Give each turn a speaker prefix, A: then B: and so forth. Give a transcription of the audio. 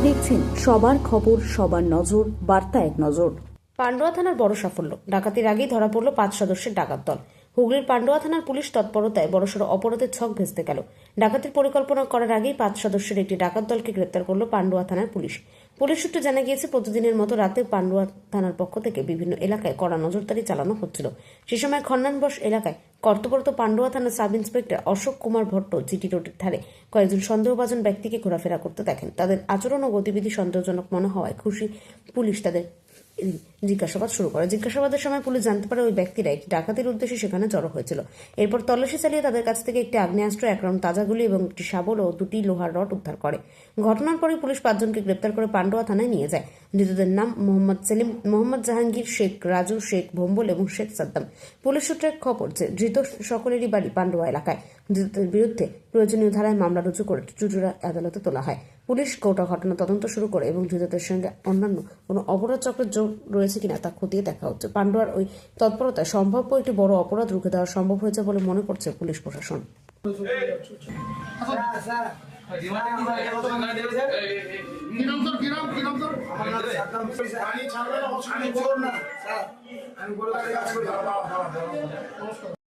A: দেখছেন সবার খবর, সবার নজর, বার্তা এক নজর।
B: পান্ডুয়া থানার বড় সাফল্য, ডাকাতির আগেই ধরা পড়ল 5 সদস্যের ডাকাত দল। হুগলির পান্ডুয়া থানার পুলিশ তৎপরতায় বড়সড় অপরাধের ছক ভেস্তে গেল। ডাকাতির পরিকল্পনা করার আগেই 5 সদস্যের একটি ডাকাত দলকে গ্রেপ্তার করল পান্ডুয়া থানার পুলিশ। পুলিশ সূত্রে জানা গিয়েছে, প্রতিদিনের মতো রাতে পান্ডুয়া থানার পক্ষ থেকে বিভিন্ন এলাকায় কড়া নজরদারি চালানো হচ্ছিল। সে সময় খন্নানবশ এলাকায় কর্তব্যরত পান্ডুয়া থানার sub inspector Ashok Kumar Bhatt GT রোডের ধারে কয়েকজন সন্দেহভাজন ব্যক্তিকে ঘোরাফেরা করতে দেখেন। তাদের আচরণ ও গতিবিধি সন্দেহজনক মনে হওয়ায় খুশি পুলিশ তাদের জিজ্ঞাসাবাদ শুরু করে। জিজ্ঞাসাবাদের সময় পুলিশ জানতে পারে ওই ব্যক্তিরা একটি ডাকাতির উদ্দেশ্যে সেখানে জড়ো হয়েছিল। এরপর তল্লাশি চালিয়ে তাদের কাছ থেকে একটি আগ্নেয়াস্ত্র, 1 রাউন্ড তাজা গুলি এবং একটি শাবল ও 2টি লোহার রড উদ্ধার করে। ঘটনার পরে পুলিশ 5 জনকে গ্রেপ্তার করে পান্ডুয়া থানায় নিয়ে যায়। ধৃতদের নাম মোহাম্মদ সেলিম, মোহাম্মদ জাহাঙ্গীর, শেখ রাজু, শেখ ভম্বল এবং শেখ সাদ্দাম। পুলিশ সূত্রের খবর যে ধৃত সকলেরই বাড়ি পান্ডুয়া এলাকায়। ধৃতদের বিরুদ্ধে প্রয়োজনীয় ধারায় মামলা রুজু করে চুঁচুড়া আদালতে তোলা হয়। পুলিশ গোটা ঘটনা তদন্ত শুরু করে এবং ধৃতদের সঙ্গে অন্যান্য কোনো অপরাধ চক্রের যোগ রয়েছে কিনা তা খতিয়ে দেখা হচ্ছে। পান্ডুয়ার ওই তৎপরতায় সম্ভাব্য একটি বড় অপরাধ রুখে দেওয়া সম্ভব হয়েছে বলে মনে করছে পুলিশ প্রশাসন।